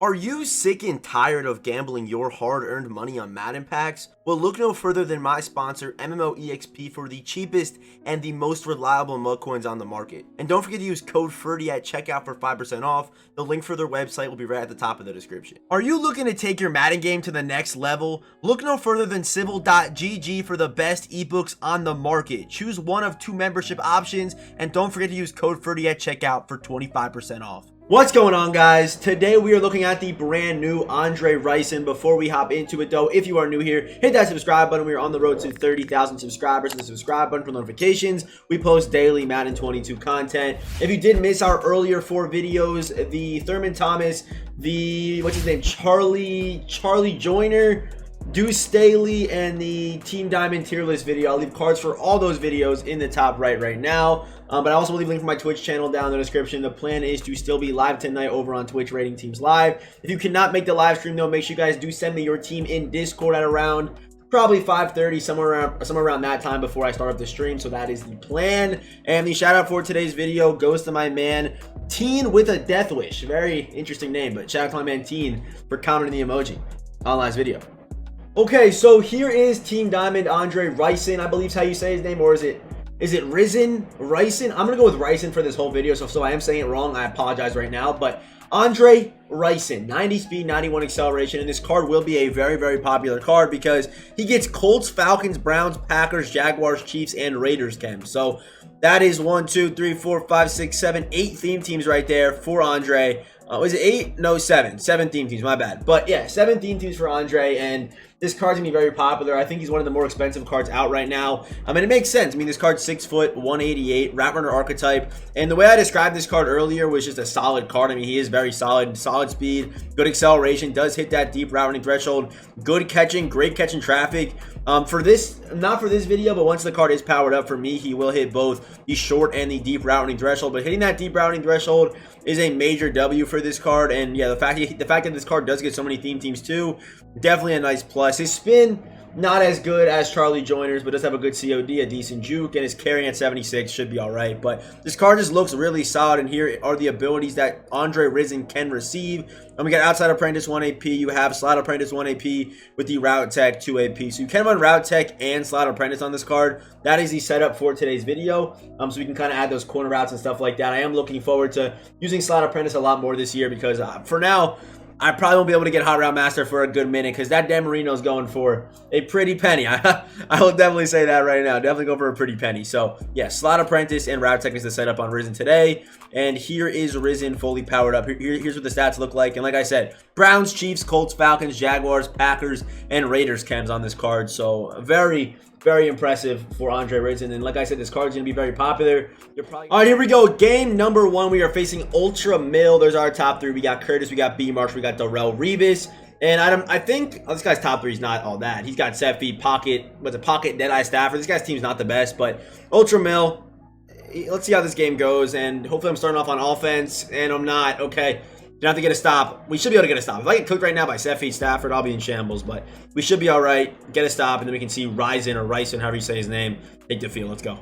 Are you sick and tired of gambling your hard-earned money on Madden packs? Well, look no further than my sponsor, MMOEXP, for the cheapest and the most reliable mug coins on the market. And don't forget to use code FERDY at checkout for 5% off. The link for their website will be right at the top of the description. Are you looking to take your Madden game to the next level? Look no further than Civil.gg for the best ebooks on the market. Choose one of 2 membership options, and don't forget to use code FERDY at checkout for 25% off. What's going on, guys? Today we are looking at the brand new Andre RISON. Before we hop into it though, if you are new here, hit that subscribe button. We are on the road to 30,000 subscribers. Hit the subscribe button for notifications. We post daily Madden 22 content. If you did miss our earlier 4 videos, the Thurman Thomas, the what's his name, Charlie Joyner, Deuce Staley, and the Team Diamond tier list video, I'll leave cards for all those videos in the top right now. But I also will leave a link for my Twitch channel down in the description. The plan is to still be live tonight over on Twitch, rating teams live. If you cannot make the live stream though, make sure you guys do send me your team in Discord at around probably 5:30, somewhere around that time before I start up the stream. So that is the plan. And the shout out for today's video goes to my man Teen with a Death Wish. Very interesting name, but shout out to my man Teen for commenting the emoji on last video. Okay, so here is Team Diamond Andre RISON, I believe is how you say his name, or is it RISON? RISON? I'm gonna go with RISON for this whole video, so I am saying it wrong, I apologize right now. But Andre RISON, 90 speed, 91 acceleration, and this card will be a very popular card because he gets Colts, Falcons, Browns, Packers, Jaguars, Chiefs, and Raiders chem. So that is 1, 2, 3, 4, 5, 6, 7, 8 theme teams right there for Andre. Was it 8? No, 7. 7 theme teams, my bad. But yeah, 7 theme teams for Andre, and this card's gonna be very popular. I think he's one of the more expensive cards out right now. I mean, it makes sense. I mean, this card's 6 foot, 188, Rat Runner archetype. And the way I described this card earlier was just a solid card. I mean, he is very solid speed, good acceleration, does hit that deep route running threshold, good catching, great catching traffic. For this, not for this video, but once the card is powered up, for me, he will hit both the short and the deep route running threshold. But hitting that deep route running threshold is a major W for this card. And yeah, the fact that this card does get so many theme teams too, definitely a nice plus. His spin, not as good as Charlie Joyner's, but does have a good COD, a decent juke, and his carrying at 76 should be all right. But this card just looks really solid, and here are the abilities that Andre RISON can receive. And we got Outside Apprentice 1 AP, you have Slot Apprentice 1 AP with the Route Tech 2 AP. So you can run Route Tech and Slot Apprentice on this card. That is the setup for today's video. So we can kind of add those corner routes and stuff like that. I am looking forward to using Slot Apprentice a lot more this year because for now, I probably won't be able to get Hot Route Master for a good minute because that Dan Marino's going for a pretty penny. I will definitely say that right now. Definitely go for a pretty penny. So, yeah, Slot Apprentice and Route Tech is the setup on RISON today. And here is RISON fully powered up. Here's what the stats look like. And like I said, Browns, Chiefs, Colts, Falcons, Jaguars, Packers, and Raiders chems on this card. So, very impressive for Andre RISON. And like I said, this card is going to be very popular. All right, here we go. Game number 1. We are facing Ultra Mill. There's our top 3. We got Curtis, we got B Marsh, we got Darrell Revis. And I think this guy's top 3 is not all that. He's got Seffi, Pocket, Deadeye Stafford. This guy's team's not the best, but Ultra Mill, let's see how this game goes. And hopefully I'm starting off on offense, and I'm not. Okay. Don't have to get a stop. We should be able to get a stop. If I get cooked right now by Seffi, Stafford, I'll be in shambles. But we should be all right. Get a stop, and then we can see RISON or RISON, however you say his name, take the field. Let's go.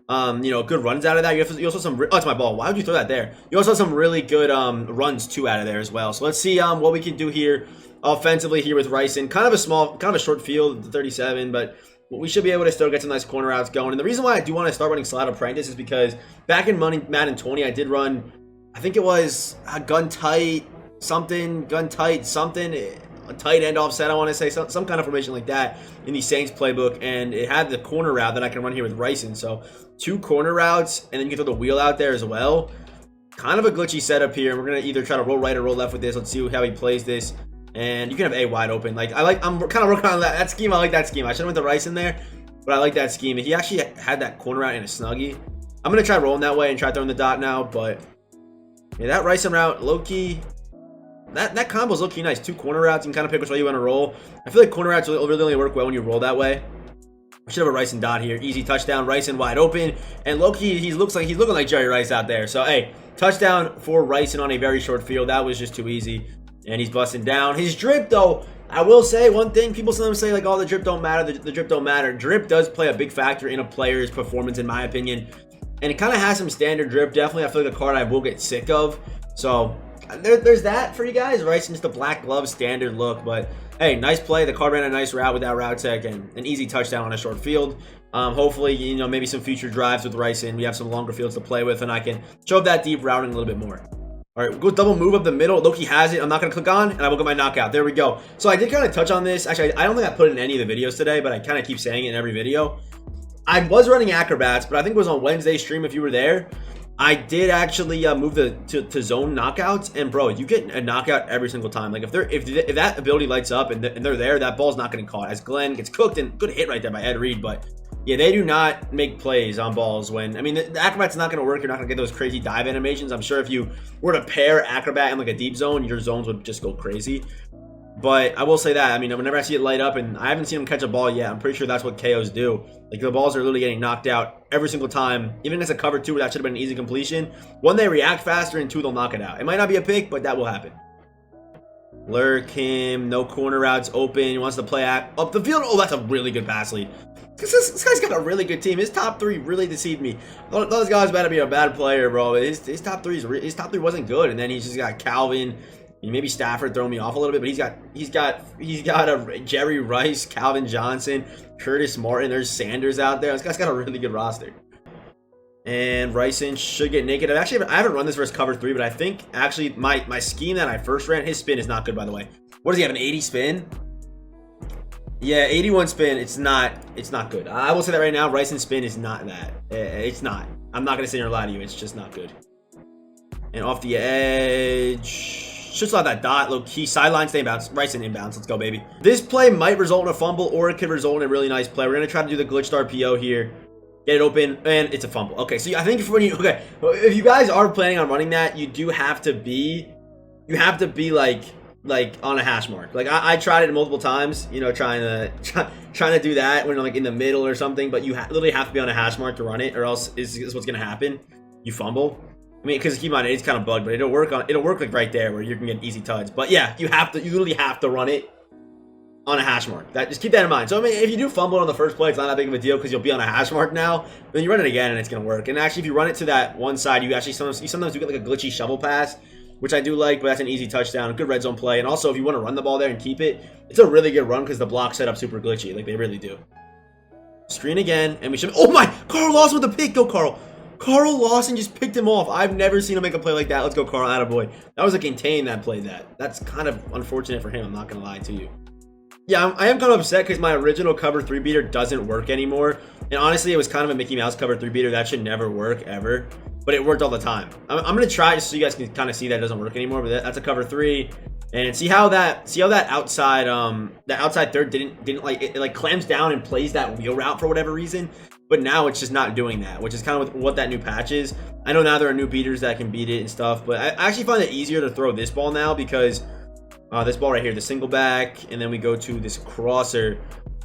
You know, good runs out of that. You also some. Oh, it's my ball. Why would you throw that there? You also have some really good runs too out of there as well. So let's see what we can do here offensively here with RISON. Kind of a short field, 37, but we should be able to still get some nice corner routes going. And the reason why I do want to start running Slot Apprentice is because back in Madden 20, I did run, I think it was a gun tight something, a tight end offset, I want to say, some kind of formation like that in the Saints playbook, and it had the corner route that I can run here with RISON. So 2 corner routes, and then you can throw the wheel out there as well. Kind of a glitchy setup here. We're going to either try to roll right or roll left with this. Let's see how he plays this. And you can have A wide open. I'm kind of working on that scheme. I like that scheme. I should have went the RISON there, but I like that scheme. He actually had that corner route in a snuggie. I'm going to try rolling that way and try throwing the dot now, but yeah, that RISON route, low-key, that combo's low-key nice. 2 corner routes, you can kind of pick which way you want to roll. I feel like corner routes will really only work well when you roll that way. We should have a RISON dot here. Easy touchdown, RISON wide open. And low-key, he's looking like Jerry Rice out there. So, hey, touchdown for RISON on a very short field. That was just too easy. And he's busting down. His drip, though, I will say one thing. People sometimes say, like, oh, the drip don't matter. The drip don't matter. Drip does play a big factor in a player's performance, in my opinion. And it kind of has some standard drip. Definitely, I feel like a card I will get sick of. So, there's that for you guys, right? It's just a black glove standard look, but hey, nice play. The card ran a nice route with that route tech and an easy touchdown on a short field. Hopefully, you know, maybe some future drives with RISON. We have some longer fields to play with, and I can show up that deep routing a little bit more. All right, we'll go double move up the middle. Loki has it. I'm not going to click on, and I will get my knockout. There we go. So I did kind of touch on this. Actually, I don't think I put it in any of the videos today, but I kind of keep saying it in every video. I was running acrobats, but I think it was on Wednesday's stream if you were there. I did actually move to zone knockouts, and bro, you get a knockout every single time. Like if that ability lights up and they're there, that ball's not getting caught. As Glenn gets cooked, and good hit right there by Ed Reed, but yeah, they do not make plays on balls when, I mean, the acrobat's not going to work. You're not going to get those crazy dive animations. I'm sure if you were to pair acrobat in like a deep zone, your zones would just go crazy. But I will say that, I mean, whenever I see it light up, and I haven't seen him catch a ball yet, I'm pretty sure that's what KOs do. Like, the balls are literally getting knocked out every single time. Even as a cover 2, that should have been an easy completion. 1, they react faster, and 2, they'll knock it out. It might not be a pick, but that will happen. Lurk him, no corner routes open. He wants to play up the field. Oh, that's a really good pass lead. This guy's got a really good team. His top 3 really deceived me. Those guys better be a bad player, bro. His top 3 wasn't good, and then he's just got Calvin. Maybe Stafford throwing me off a little bit, but he's got a Jerry Rice, Calvin Johnson, Curtis Martin. There's Sanders out there. This guy's got a really good roster. And RISON should get naked. I haven't run this versus cover 3, but I think actually my scheme that I first ran, his spin is not good, by the way. What does he have, an 80 spin? Yeah, 81 spin. It's not good. I will say that right now. RISON spin is not that. It's not. I'm not gonna sit here and lie to you. It's just not good. And off the edge. Should slide that dot, low key. Sideline, stay inbounds. RISON inbounds. Let's go, baby. This play might result in a fumble, or it could result in a really nice play. We're gonna try to do the glitched RPO here. Get it open, and it's a fumble. Okay, so I think if you guys are planning on running that, you do have to be, like on a hash mark. Like I tried it multiple times, you know, trying to do that when like in the middle or something. But you literally have to be on a hash mark to run it, or else is what's gonna happen. You fumble. I mean, because keep in mind, it's kind of bugged, but it'll work like right there where you can get easy touch. But yeah, you literally have to run it on a hash mark. Just keep that in mind. So I mean, if you do fumble on the first play, it's not that big of a deal because you'll be on a hash mark now. Then you run it again and it's gonna work. And actually, if you run it to that one side, you sometimes do get like a glitchy shovel pass, which I do like, but that's an easy touchdown, a good red zone play. And also, if you want to run the ball there and keep it, it's a really good run because the block set up super glitchy, like they really do. Screen again, and we should. Oh my! Carl Lawson with the pick. Go, Carl. Carl Lawson just picked him off. I've never seen him make a play like that. Let's go, Carl. Attaboy. That was a contain that played that. That's kind of unfortunate for him. I'm not going to lie to you. Yeah, I am kind of upset because my original cover 3 beater doesn't work anymore. And honestly, it was kind of a Mickey Mouse cover 3 beater. That should never work, ever. But it worked all the time. I'm going to try just so you guys can kind of see that it doesn't work anymore. But that's a cover 3. And see how that outside third didn't like, it like clams down and plays that wheel route for whatever reason. But now it's just not doing that, which is kind of what that new patch is. I know now there are new beaters that can beat it and stuff, but I actually find it easier to throw this ball now because this ball right here, the single back, and then we go to this crosser.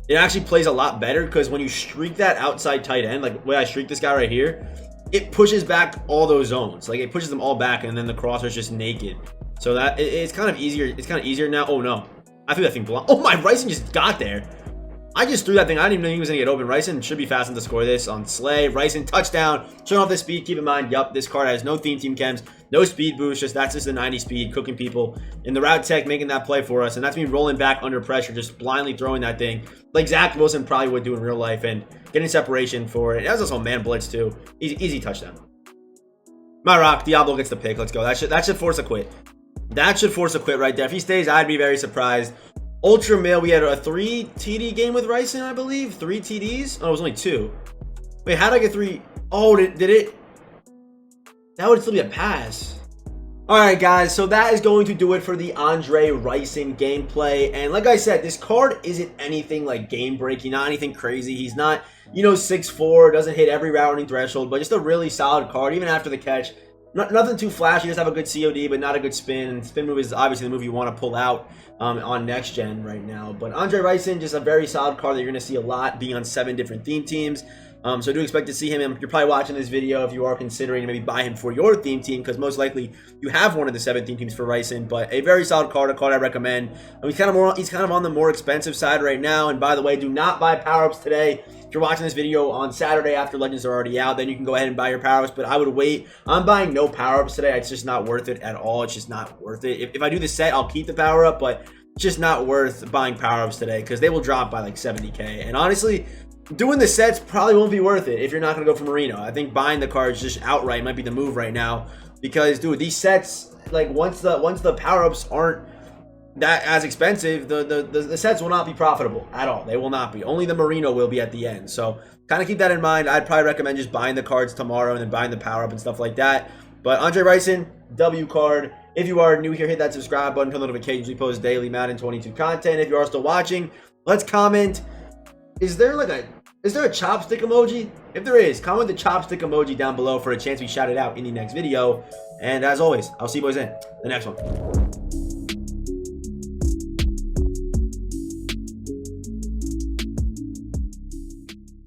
It actually plays a lot better because when you streak that outside tight end, like when I streak this guy right here, it pushes back all those zones. Like it pushes them all back, and then the crosser's just naked. So that it's kind of easier. It's kind of easier now. Oh no, I threw that thing blind. Oh my, RISON just got there. I just threw that thing. I didn't even know he was going to get open. RISON should be fast enough to score this on Slay. RISON, touchdown. Showing off the speed. Keep in mind, yup, this card has no theme team chems, no speed boost. That's just a 90 speed, cooking people. And the route tech making that play for us. And that's me rolling back under pressure, just blindly throwing that thing like Zach Wilson probably would do in real life and getting separation for it. That was also a man blitz too. Easy touchdown. My rock, Diablo gets the pick. Let's go. That should force a quit. That should force a quit right there. If he stays, I'd be very surprised. Ultra Mail, we had a 3 TD game with RISON, I believe. 3 TDs? Oh, it was only 2. Wait, how did I get 3? Oh, did it? That would still be a pass. Alright, guys, so that is going to do it for the Andre RISON gameplay. And like I said, this card isn't anything like game-breaking, not anything crazy. He's not, you know, 6'4", doesn't hit every routing threshold, but just a really solid card, even after the catch. Nothing too flashy, just have a good COD, but not a good spin. And spin move is obviously the move you want to pull out on next gen right now. But Andre RISON, just a very solid card that you're going to see a lot, being on 7 different theme teams. So do expect to see him. You're probably watching this video if you are considering maybe buy him for your theme team, because most likely you have one of the 7 theme teams for RISON. But a very solid card, a card I recommend. He's kind of on the more expensive side right now. And by the way, do not buy power-ups today. If you're watching this video on Saturday after Legends are already out, then you can go ahead and buy your power-ups, but I would wait. I'm buying no power-ups today. It's just not worth it at all. It's just not worth it. If I do the set, I'll keep the power-up, but it's just not worth buying power-ups today because they will drop by like 70k. And honestly, doing the sets probably won't be worth it if you're not going to go for Marino. I think buying the cards just outright might be the move right now because, dude, these sets, like once the power-ups aren't that as expensive, the sets will not be profitable at all. They will not be. Only the Marino will be at the end. So kind of keep that in mind. I'd probably recommend just buying the cards tomorrow and then buying the power-up and stuff like that. But Andre RISON, W card. If you are new here, hit that subscribe button, turn notifications. We post daily Madden 22 content. If you are still watching, let's comment. Is there a chopstick emoji? If there is, comment the chopstick emoji down below for a chance we shout it out in the next video. And as always, I'll see you boys in the next one.